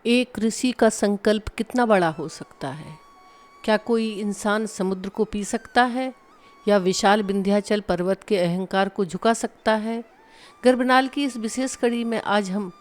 एक ऋषि का संकल्प कितना बड़ा हो सकता है? क्या कोई इंसान समुद्र को पी सकता है या विशाल विंध्याचल पर्वत के अहंकार को झुका सकता है? गर्भनाल की इस विशेष कड़ी में आज हम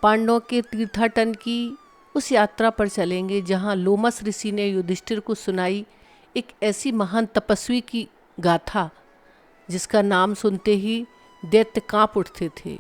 पांडवों के तीर्थाटन की उस यात्रा पर चलेंगे जहां लोमस ऋषि ने युधिष्ठिर को सुनाई एक ऐसी महान तपस्वी की गाथा जिसका नाम सुनते ही दैत्य कांप उठते थे।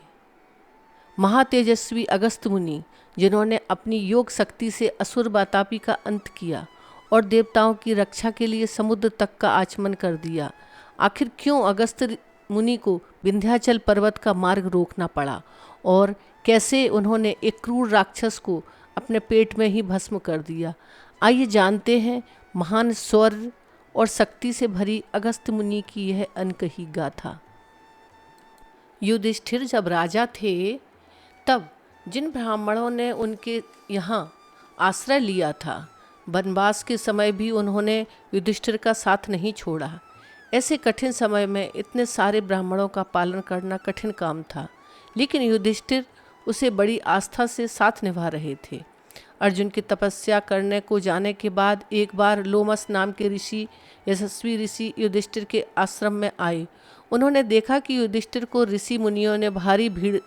महातेजस्वी अगस्त मुनि, जिन्होंने अपनी योग शक्ति से असुर वातापी का अंत किया और देवताओं की रक्षा के लिए समुद्र तक का आचमन कर दिया। आखिर क्यों अगस्त मुनि को विंध्याचल पर्वत का मार्ग रोकना पड़ा और कैसे उन्होंने एक क्रूर राक्षस को अपने पेट में ही भस्म कर दिया? आइए जानते हैं महान शौर्य और शक्ति से भरी अगस्त मुनि की यह अनकही गाथा। युधिष्ठिर जब राजा थे तब जिन ब्राह्मणों ने उनके यहाँ आश्रय लिया था, वनवास के समय भी उन्होंने युधिष्ठिर का साथ नहीं छोड़ा। ऐसे कठिन समय में इतने सारे ब्राह्मणों का पालन करना कठिन काम था, लेकिन युधिष्ठिर उसे बड़ी आस्था से साथ निभा रहे थे। अर्जुन की तपस्या करने को जाने के बाद एक बार लोमस नाम के ऋषि, यशस्वी ऋषि, युधिष्ठिर के आश्रम में आए। उन्होंने देखा कि युधिष्ठिर को ऋषि मुनियों ने भारी भीड़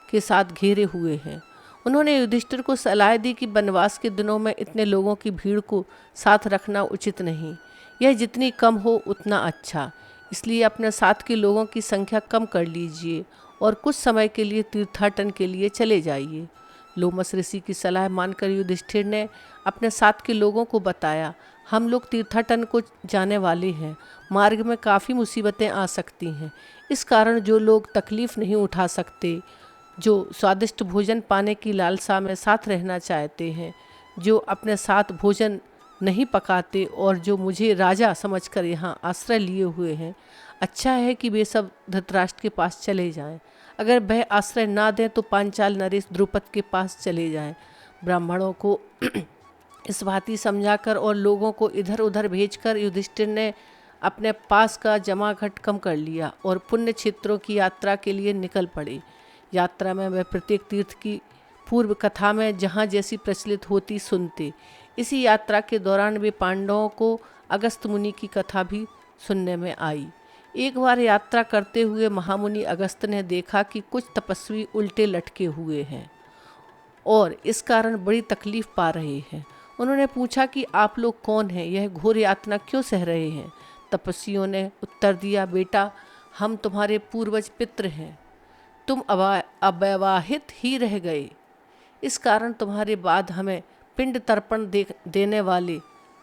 के साथ घेरे हुए हैं। उन्होंने युधिष्ठिर को सलाह दी कि वनवास के दिनों में इतने लोगों की भीड़ को साथ रखना उचित नहीं, यह जितनी कम हो उतना अच्छा। इसलिए अपने साथ के लोगों की संख्या कम कर लीजिए और कुछ समय के लिए तीर्थाटन के लिए चले जाइए। लोमस ऋषि की सलाह मानकर युधिष्ठिर ने अपने साथ के लोगों को बताया, हम लोग तीर्थाटन को जाने वाले हैं। मार्ग में काफ़ी मुसीबतें आ सकती हैं, इस कारण जो लोग तकलीफ़ नहीं उठा सकते, जो स्वादिष्ट भोजन पाने की लालसा में साथ रहना चाहते हैं, जो अपने साथ भोजन नहीं पकाते और जो मुझे राजा समझकर यहाँ आश्रय लिए हुए हैं, अच्छा है कि वे सब धृतराष्ट्र के पास चले जाएं। अगर वह आश्रय ना दें तो पांचाल नरेश द्रुपद के पास चले जाएं। ब्राह्मणों को इस भांति समझाकर और लोगों को इधर उधर भेजकर युधिष्ठिर ने अपने पास का जमाघट कम कर लिया और पुण्य क्षेत्रों की यात्रा के लिए निकल पड़े। यात्रा में वह प्रत्येक तीर्थ की पूर्व कथा में जहाँ जैसी प्रचलित होती सुनते। इसी यात्रा के दौरान वे पांडवों को अगस्त मुनि की कथा भी सुनने में आई। एक बार यात्रा करते हुए महामुनि अगस्त ने देखा कि कुछ तपस्वी उल्टे लटके हुए हैं और इस कारण बड़ी तकलीफ पा रहे हैं। उन्होंने पूछा कि आप लोग कौन हैं, यह घोर यातना क्यों सह रहे हैं? तपस्वियों ने उत्तर दिया, बेटा, हम तुम्हारे पूर्वज पितृ हैं। तुम अवैवाहित ही रह गए, इस कारण तुम्हारे बाद हमें पिंड तर्पण देने वाले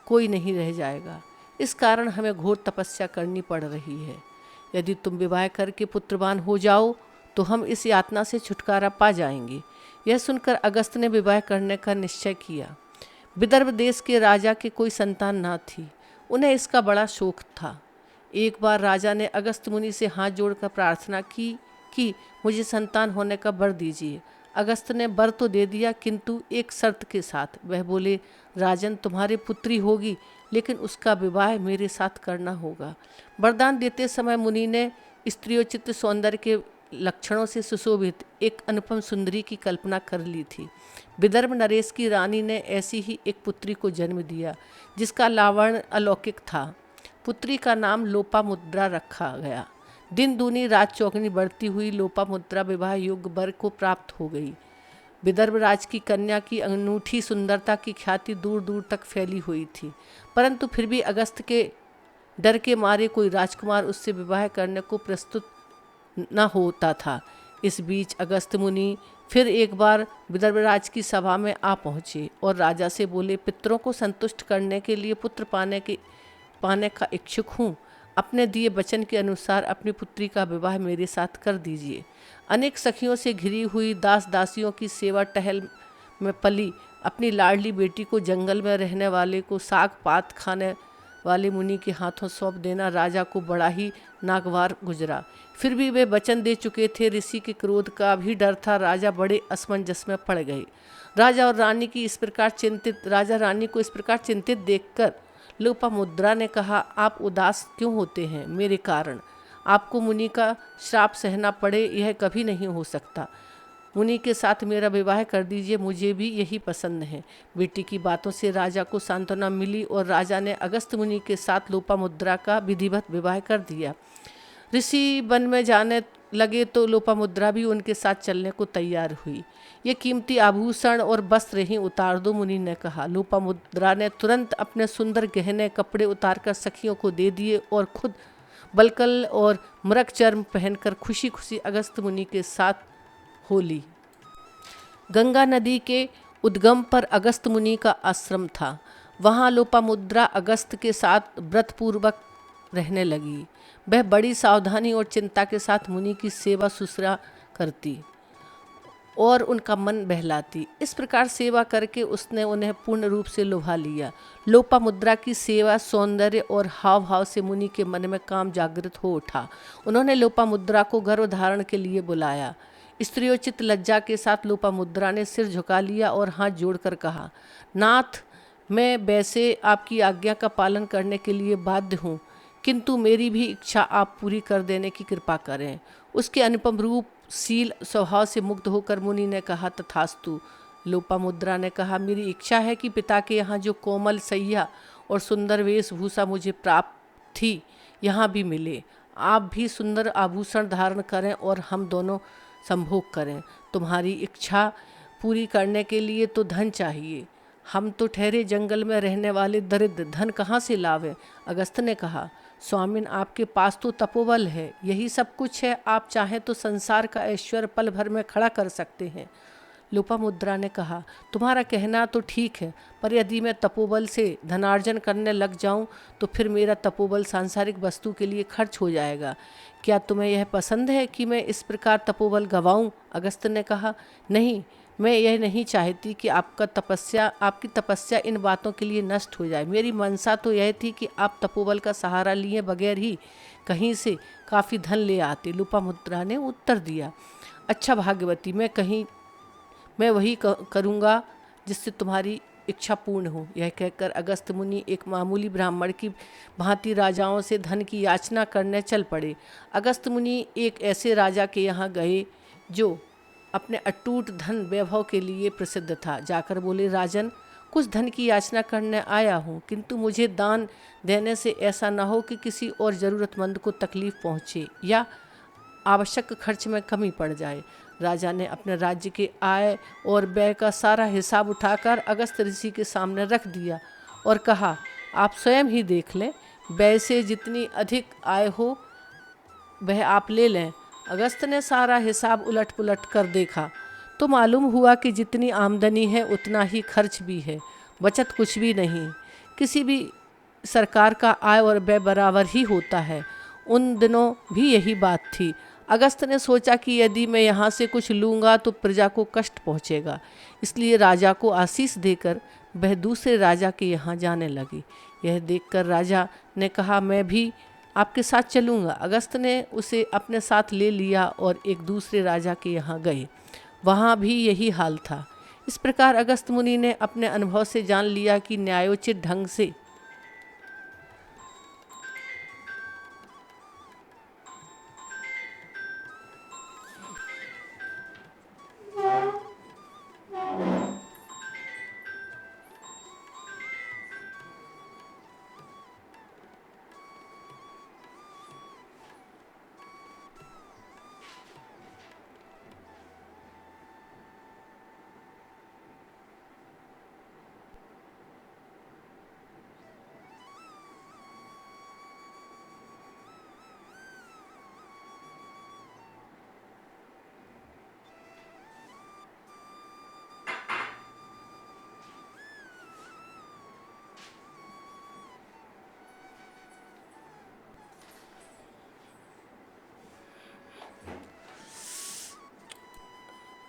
कोई नहीं रह जाएगा। इस कारण हमें घोर तपस्या करनी पड़ रही है। यदि तुम विवाह करके पुत्रवान हो जाओ तो हम इस यातना से छुटकारा पा जाएंगे। यह सुनकर अगस्त ने विवाह करने का निश्चय किया। विदर्भ देश के राजा के कोई संतान ना थी, उन्हें इसका बड़ा शौक था। एक बार राजा ने अगस्त मुनि से हाथ जोड़कर प्रार्थना की कि मुझे संतान होने का वर दीजिए। अगस्त ने वर तो दे दिया, किंतु एक शर्त के साथ। वह बोले, राजन, तुम्हारी पुत्री होगी, लेकिन उसका विवाह मेरे साथ करना होगा। वरदान देते समय मुनि ने स्त्रियोचित सौंदर्य के लक्षणों से सुशोभित एक अनुपम सुंदरी की कल्पना कर ली थी। विदर्भ नरेश की रानी ने ऐसी ही एक पुत्री को जन्म दिया जिसका लावण्य अलौकिक था। पुत्री का नाम लोपामुद्रा रखा गया। दिन दूनी रात चौगनी बढ़ती हुई लोपामुद्रा विवाह योग्य वर को प्राप्त हो गई। विदर्भ राज की कन्या की अनूठी सुंदरता की ख्याति दूर दूर तक फैली हुई थी, परंतु फिर भी अगस्त के डर के मारे कोई राजकुमार उससे विवाह करने को प्रस्तुत न होता था। इस बीच अगस्त मुनि फिर एक बार विदर्भ राज की सभा में आ पहुँचे और राजा से बोले, पितरों को संतुष्ट करने के लिए पुत्र पाने का इच्छुक हूँ। अपने दिए वचन के अनुसार अपनी पुत्री का विवाह मेरे साथ कर दीजिए। अनेक सखियों से घिरी हुई दास दासियों की सेवा टहल में पली अपनी लाडली बेटी को जंगल में रहने वाले को साग पात खाने वाले मुनि के हाथों सौंप देना राजा को बड़ा ही नागवार गुजरा। फिर भी वे वचन दे चुके थे, ऋषि के क्रोध का भी डर था। राजा बड़े असमंजस में पड़ गए। राजा रानी को इस प्रकार चिंतित देखकर लोपामुद्रा ने कहा, आप उदास क्यों होते हैं? मेरे कारण आपको मुनि का श्राप सहना पड़े, यह कभी नहीं हो सकता। मुनि के साथ मेरा विवाह कर दीजिए, मुझे भी यही पसंद है। बेटी की बातों से राजा को सांत्वना मिली और राजा ने अगस्त मुनि के साथ लोपामुद्रा का विधिवत विवाह कर दिया। ऋषि वन में जाने लगे तो लोपामुद्रा भी उनके साथ चलने को तैयार हुई। ये कीमती आभूषण और वस्त्र ही उतार दो, मुनि ने कहा। लोपामुद्रा ने तुरंत अपने सुंदर गहने कपड़े उतारकर सखियों को दे दिए और खुद बलकल और मृग चर्म पहनकर खुशी खुशी अगस्त मुनि के साथ हो ली। गंगा नदी के उद्गम पर अगस्त मुनि का आश्रम था। वहाँ लोपामुद्रा अगस्त के साथ व्रतपूर्वक रहने लगी। वह बड़ी सावधानी और चिंता के साथ मुनि की सेवा शुश्रूषा करती और उनका मन बहलाती। इस प्रकार सेवा करके उसने उन्हें पूर्ण रूप से लुभा लिया। लोपामुद्रा की सेवा, सौंदर्य और हाव भाव से मुनि के मन में काम जागृत हो उठा। उन्होंने लोपामुद्रा को गर्भधारण के लिए बुलाया। स्त्रियोचित लज्जा के साथ लोपामुद्रा ने सिर झुका लिया और हाथ जोड़कर कहा, नाथ, मैं वैसे आपकी आज्ञा का पालन करने के लिए बाध्य हूँ, किंतु मेरी भी इच्छा आप पूरी कर देने की कृपा करें। उसके अनुपम रूप, शील, स्वभाव से मुग्ध होकर मुनि ने कहा, तथास्तु। लोपामुद्रा ने कहा, मेरी इच्छा है कि पिता के यहाँ जो कोमल सैया और सुंदर वेशभूषा मुझे प्राप्त थी, यहाँ भी मिले। आप भी सुंदर आभूषण धारण करें और हम दोनों संभोग करें। तुम्हारी इच्छा पूरी करने के लिए तो धन चाहिए। हम तो ठहरे जंगल में रहने वाले दरिद्र, धन कहाँ से लावें? अगस्त ने कहा, स्वामिन, आपके पास तो तपोबल है, यही सब कुछ है। आप चाहें तो संसार का ऐश्वर्य पल भर में खड़ा कर सकते हैं। लोपामुद्रा ने कहा, तुम्हारा कहना तो ठीक है, पर यदि मैं तपोबल से धनार्जन करने लग जाऊं तो फिर मेरा तपोबल सांसारिक वस्तु के लिए खर्च हो जाएगा। क्या तुम्हें यह पसंद है कि मैं इस प्रकार तपोबल गंवाऊं? अगस्त ने कहा, नहीं, मैं यह नहीं चाहती कि आपकी तपस्या इन बातों के लिए नष्ट हो जाए। मेरी मनसा तो यह थी कि आप तपोबल का सहारा लिए बगैर ही कहीं से काफ़ी धन ले आते। लोपामुद्रा ने उत्तर दिया, अच्छा भाग्यवती, मैं वही करूँगा जिससे तुम्हारी इच्छा पूर्ण हो। यह कहकर अगस्त मुनि एक मामूली ब्राह्मण की भांति राजाओं से धन की याचना करने चल पड़े। अगस्त मुनि एक ऐसे राजा के यहाँ गए जो अपने अटूट धन वैभव के लिए प्रसिद्ध था। जाकर बोले, राजन, कुछ धन की याचना करने आया हूँ, किंतु मुझे दान देने से ऐसा न हो कि किसी और ज़रूरतमंद को तकलीफ़ पहुँचे या आवश्यक खर्च में कमी पड़ जाए। राजा ने अपने राज्य के आय और व्यय का सारा हिसाब उठाकर अगस्त ऋषि के सामने रख दिया और कहा, आप स्वयं ही देख लें, व्यय से जितनी अधिक आय हो वह आप ले लें। अगस्त ने सारा हिसाब उलट पुलट कर देखा तो मालूम हुआ कि जितनी आमदनी है उतना ही खर्च भी है, बचत कुछ भी नहीं। किसी भी सरकार का आय और व्यय बराबर ही होता है। उन दिनों भी यही बात थी। अगस्त ने सोचा कि यदि मैं यहाँ से कुछ लूँगा तो प्रजा को कष्ट पहुँचेगा, इसलिए राजा को आशीष देकर वह दूसरे राजा के यहाँ जाने लगी। यह देखकर राजा ने कहा, मैं भी आपके साथ चलूँगा। अगस्त ने उसे अपने साथ ले लिया और एक दूसरे राजा के यहाँ गए। वहाँ भी यही हाल था। इस प्रकार अगस्त मुनि ने अपने अनुभव से जान लिया कि न्यायोचित ढंग से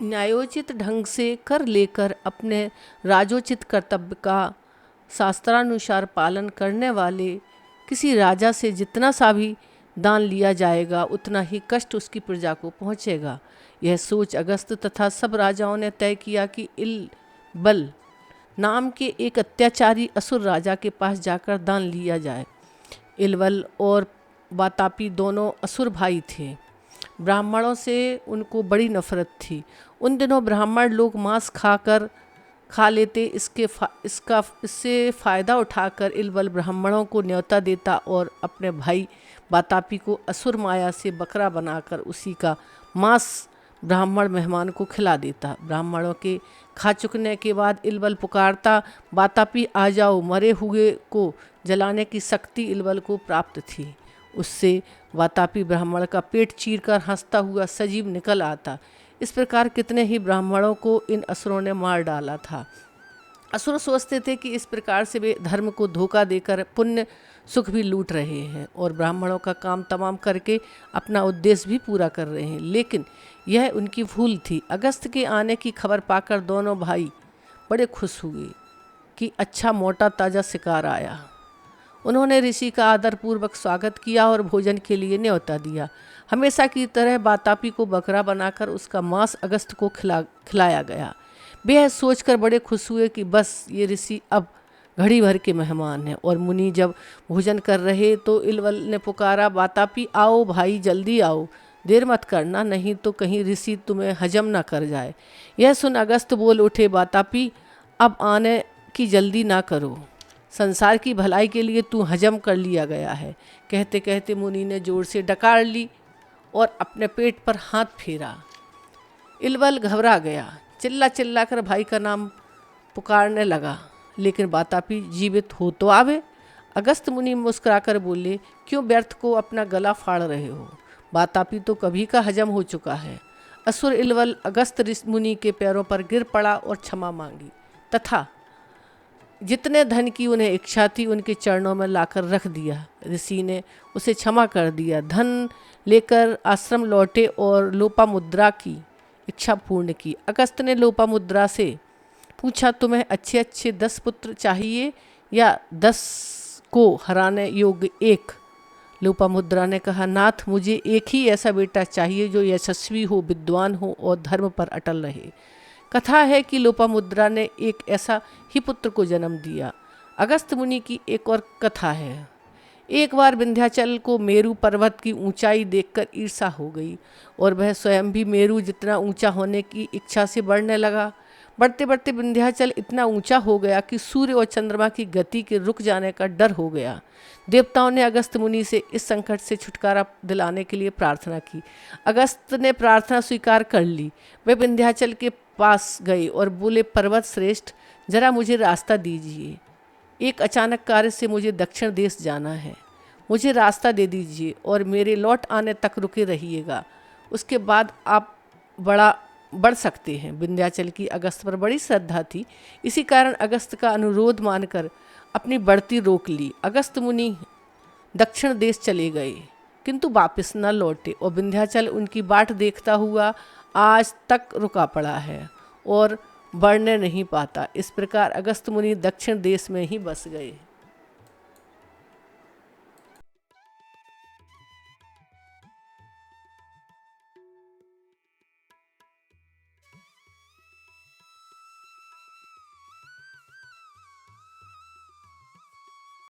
न्यायोचित ढंग से कर लेकर अपने राजोचित कर्तव्य का शास्त्रानुसार पालन करने वाले किसी राजा से जितना सा भी दान लिया जाएगा उतना ही कष्ट उसकी प्रजा को पहुँचेगा। यह सोच अगस्त तथा सब राजाओं ने तय किया कि इलबल नाम के एक अत्याचारी असुर राजा के पास जाकर दान लिया जाए। इलबल और वातापी दोनों असुर भाई थे। ब्राह्मणों से उनको बड़ी नफरत थी। उन दिनों ब्राह्मण लोग मांस खा लेते। इससे फ़ायदा उठाकर इलबल ब्राह्मणों को न्योता देता और अपने भाई वातापी को असुर माया से बकरा बनाकर उसी का मांस ब्राह्मण मेहमान को खिला देता। ब्राह्मणों के खा चुकने के बाद इलबल पुकारता, वातापी आ जाओ। मरे हुए को जलाने की शक्ति इलबल को प्राप्त थी। उससे वातापी ब्राह्मण का पेट चीरकर हंसता हुआ सजीव निकल आता। इस प्रकार कितने ही ब्राह्मणों को इन असुरों ने मार डाला था। असुर सोचते थे कि इस प्रकार से वे धर्म को धोखा देकर पुण्य सुख भी लूट रहे हैं और ब्राह्मणों का काम तमाम करके अपना उद्देश्य भी पूरा कर रहे हैं, लेकिन यह उनकी भूल थी। अगस्त के आने की खबर पाकर दोनों भाई बड़े खुश हुए कि अच्छा मोटा ताज़ा शिकार आया। उन्होंने ऋषि का आदरपूर्वक स्वागत किया और भोजन के लिए न्योता दिया। हमेशा की तरह वातापी को बकरा बनाकर उसका मांस अगस्त को खिलाया गया। वे यह सोचकर बड़े खुश हुए कि बस ये ऋषि अब घड़ी भर के मेहमान हैं। और मुनि जब भोजन कर रहे तो इलबल ने पुकारा, वातापी आओ भाई, जल्दी आओ, देर मत करना, नहीं तो कहीं ऋषि तुम्हें हजम ना कर जाए। यह सुन अगस्त बोल उठे, वातापी अब आने की जल्दी ना करो, संसार की भलाई के लिए तू हजम कर लिया गया है। कहते कहते मुनि ने जोर से डकार ली और अपने पेट पर हाथ फेरा। इलबल घबरा गया, चिल्ला कर भाई का नाम पुकारने लगा, लेकिन वातापी जीवित हो तो आवे। अगस्त मुनि मुस्कुराकर बोले, क्यों व्यर्थ को अपना गला फाड़ रहे हो, वातापी तो कभी का हजम हो चुका है। असुर इलबल अगस्त ऋषि मुनि के पैरों पर गिर पड़ा और क्षमा मांगी तथा जितने धन की उन्हें इच्छा थी उनके चरणों में लाकर रख दिया। ऋषि ने उसे क्षमा कर दिया। धन लेकर आश्रम लौटे और लोपामुद्रा की इच्छा पूर्ण की। अगस्त ने लोपामुद्रा से पूछा, तुम्हें अच्छे अच्छे 10 पुत्र चाहिए या 10 को हराने योग्य एक? लोपामुद्रा ने कहा, नाथ, मुझे एक ही ऐसा बेटा चाहिए जो यशस्वी हो, विद्वान हो और धर्म पर अटल रहे। कथा है कि लोपामुद्रा ने एक ऐसा ही पुत्र को जन्म दिया। अगस्त मुनि की एक और कथा है। एक बार विंध्याचल को मेरू पर्वत की ऊंचाई देखकर ईर्ष्या हो गई और वह स्वयं भी मेरू जितना ऊंचा होने की इच्छा से बढ़ने लगा। बढ़ते बढ़ते विंध्याचल इतना ऊंचा हो गया कि सूर्य और चंद्रमा की गति के रुक जाने का डर हो गया। देवताओं ने अगस्त मुनि से इस संकट से छुटकारा दिलाने के लिए प्रार्थना की। अगस्त ने प्रार्थना स्वीकार कर ली। वे विंध्याचल के पास गए और बोले, पर्वत श्रेष्ठ, जरा मुझे रास्ता दीजिए। एक अचानक कार्य से मुझे दक्षिण देश जाना है, मुझे रास्ता दे दीजिए और मेरे लौट आने तक रुके रहिएगा, उसके बाद आप बढ़ सकते हैं। विंध्याचल की अगस्त पर बड़ी श्रद्धा थी, इसी कारण अगस्त का अनुरोध मानकर अपनी बढ़ती रोक ली। अगस्त मुनि दक्षिण देश चले गए किंतु वापस न लौटे और विंध्याचल उनकी बाट देखता हुआ आज तक रुका पड़ा है और बढ़ने नहीं पाता। इस प्रकार अगस्त मुनि दक्षिण देश में ही बस गए।